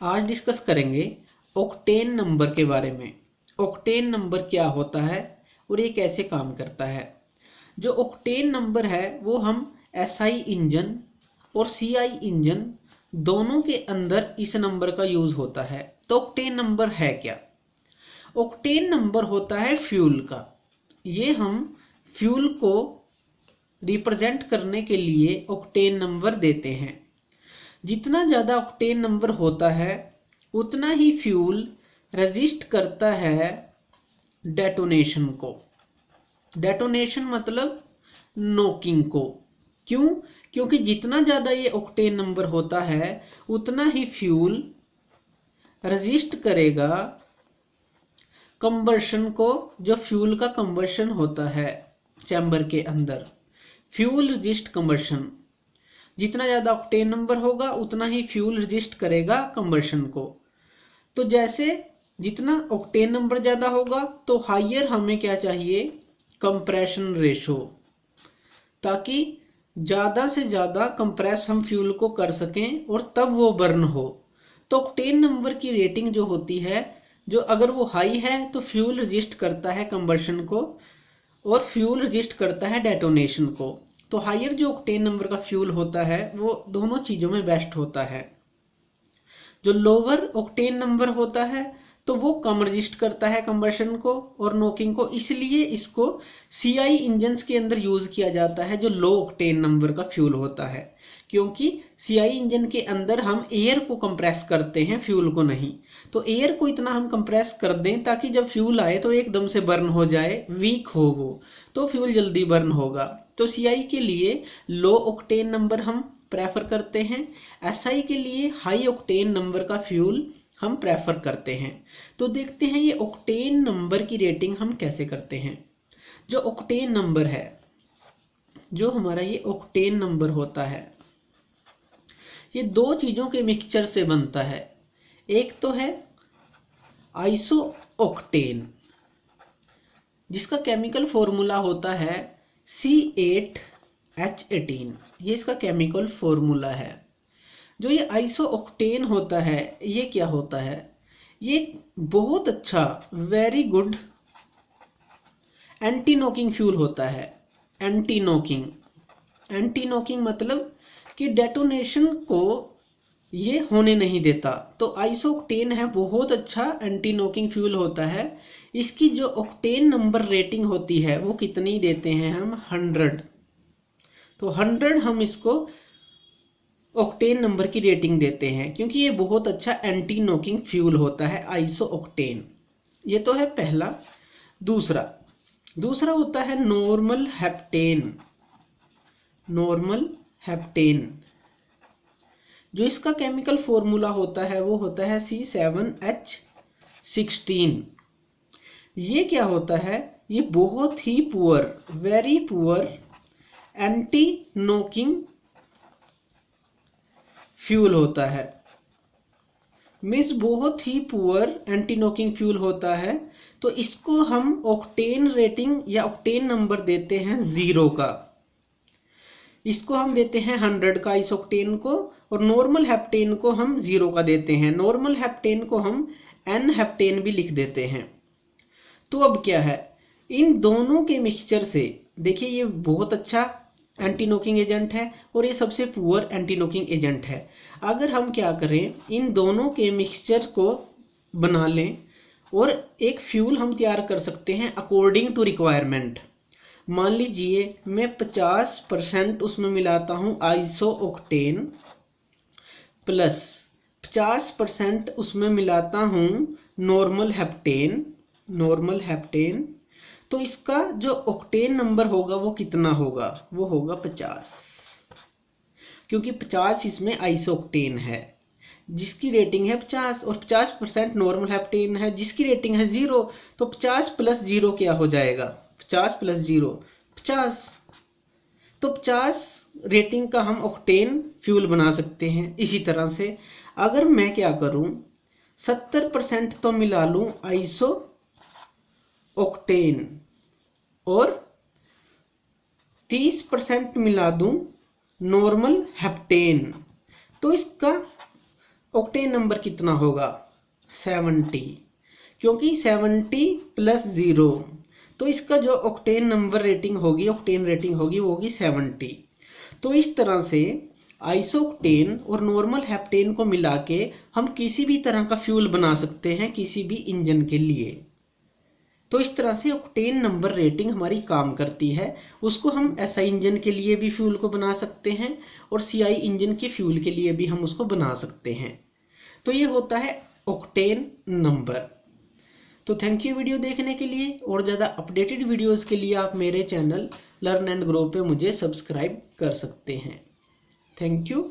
आज डिस्कस करेंगे octane number के बारे में। ऑक्टेन नंबर क्या होता है और ये कैसे काम करता है। जो ऑक्टेन नंबर है वो हम एसआई इंजन और सीआई इंजन दोनों के अंदर इस नंबर का यूज होता है। तो ऑक्टेन नंबर है क्या? ऑक्टेन नंबर होता है फ्यूल का। ये हम फ्यूल को रिप्रेजेंट करने के लिए ऑक्टेन नंबर देते हैं। जितना ज़्यादा ऑक्टेन नंबर होता है उतना ही फ्यूल रेजिस्ट करता है डेटोनेशन को। डेटोनेशन मतलब नॉकिंग को। क्यों? क्योंकि जितना ज़्यादा ये ऑक्टेन नंबर होता है उतना ही फ्यूल रेजिस्ट करेगा कंबर्शन को। जो फ्यूल का कंबर्शन होता है चैम्बर के अंदर, फ्यूल रेजिस्ट कंबर्शन। जितना ज़्यादा ऑक्टेन नंबर होगा उतना ही फ्यूल रेजिस्ट करेगा कंबर्शन को। तो जैसे जितना ऑक्टेन नंबर ज़्यादा होगा तो हायर हमें क्या चाहिए? कंप्रेशन रेशो, ताकि ज़्यादा से ज़्यादा कंप्रेस हम फ्यूल को कर सकें और तब वो बर्न हो। तो ऑक्टेन नंबर की रेटिंग जो होती है, जो अगर वो हाई है तो फ्यूल रेजिस्ट करता है कंबर्शन को और फ्यूल रेजिस्ट करता है डेटोनेशन को। तो हायर जो ऑक्टेन नंबर का फ्यूल होता है वो दोनों चीज़ों में बेस्ट होता है। जो लोअर ऑक्टेन नंबर होता है तो वो कम रेजिस्ट करता है कंबर्शन को और नॉकिंग को, इसलिए इसको सीआई इंजन्स के अंदर यूज किया जाता है जो लो ऑक्टेन नंबर का फ्यूल होता है। क्योंकि सीआई इंजन के अंदर हम एयर को कंप्रेस करते हैं, फ्यूल को नहीं। तो एयर को इतना हम कंप्रेस कर दें ताकि जब फ्यूल आए तो एकदम से बर्न हो जाए, वीक हो वो, तो फ्यूल जल्दी बर्न होगा। तो सीआई के लिए लो ऑक्टेन नंबर हम प्रेफर करते हैं, एसआई के लिए हाई ऑक्टेन नंबर का फ्यूल हम प्रेफर करते हैं। तो देखते हैं ये ऑक्टेन नंबर की रेटिंग हम कैसे करते हैं। जो ऑक्टेन नंबर है, जो हमारा ये ऑक्टेन नंबर होता है, ये दो चीजों के मिक्सचर से बनता है। एक तो है आइसो ऑक्टेन, जिसका केमिकल फॉर्मूला होता है C8H18। ये इसका केमिकल फॉर्मूला है। जो ये आइसो ऑक्टेन होता है ये क्या होता है? ये बहुत अच्छा, very good anti knocking fuel होता है। एंटी नॉकिंग, एंटी नॉकिंग मतलब कि डेटोनेशन को ये होने नहीं देता। तो आइसो ऑक्टेन है बहुत अच्छा एंटी नॉकिंग फ्यूल होता है। इसकी जो ऑक्टेन नंबर रेटिंग होती है वो कितनी देते हैं हम? 100। तो 100 हम इसको ऑक्टेन नंबर की रेटिंग देते हैं क्योंकि ये बहुत अच्छा एंटी नॉकिंग फ्यूल होता है आइसो ऑक्टेन। ये तो है पहला। दूसरा होता है नॉर्मल हेप्टेन। नॉर्मल हेप्टेन, जो इसका केमिकल फॉर्मूला होता है वो होता है C7H16। ये क्या होता है? ये बहुत ही poor, very poor anti knocking fuel होता है। मीन्स बहुत ही पुअर एंटी नॉकिंग फ्यूल होता है। तो इसको हम ऑक्टेन रेटिंग या ऑक्टेन नंबर देते हैं 0 का। इसको हम देते हैं 100 का इस ऑक्टेन को, और नॉर्मल हेप्टेन को हम 0 का देते हैं। नॉर्मल हेप्टेन को हम N हेप्टेन भी लिख देते हैं। तो अब क्या है, इन दोनों के मिक्सचर से देखिए ये बहुत अच्छा एंटी नॉकिंग एजेंट है और ये सबसे पुअर एंटी नॉकिंग एजेंट है। अगर हम क्या करें, इन दोनों के मिक्सचर को बना लें और एक फ्यूल हम तैयार कर सकते हैं अकॉर्डिंग टू रिक्वायरमेंट। मान लीजिए मैं 50% उसमें मिलाता हूँ आइसो ऑक्टेन प्लस 50% उसमें मिलाता हूँ नॉर्मल हेप्टेन। नॉर्मल हेप्टेन, तो इसका जो ऑक्टेन नंबर होगा वो कितना होगा? वो होगा 50, क्योंकि 50 इसमें आइसो ऑक्टेन है जिसकी रेटिंग है 50 और 50% नॉर्मल हेप्टेन है जिसकी रेटिंग है 0। तो 50 प्लस 0 क्या हो जाएगा? 50 प्लस 0 50। तो 50 रेटिंग का हम ऑक्टेन फ्यूल बना सकते हैं। इसी तरह से अगर मैं क्या करूं, 70% तो मिला लूं आइसो ऑक्टेन और 30% मिला दूं नॉर्मल हेप्टेन, तो इसका ऑक्टेन नंबर कितना होगा 70, क्योंकि 70 + 0, तो इसका जो ऑक्टेन नंबर रेटिंग होगी, ऑक्टेन रेटिंग होगी वो होगी 70। तो इस तरह से आइसोक्टेन और नॉर्मल हेप्टेन को मिला के हम किसी भी तरह का फ्यूल बना सकते हैं किसी भी इंजन के लिए। तो इस तरह से ऑक्टेन नंबर रेटिंग हमारी काम करती है। उसको हम एसआई इंजन के लिए भी फ्यूल को बना सकते हैं और सीआई इंजन के फ्यूल के लिए भी हम उसको बना सकते हैं। तो ये होता है ऑक्टेन नंबर। तो थैंक यू वीडियो देखने के लिए, और ज़्यादा अपडेटेड वीडियोस के लिए आप मेरे चैनल लर्न एंड ग्रो पे मुझे सब्सक्राइब कर सकते हैं। Thank you.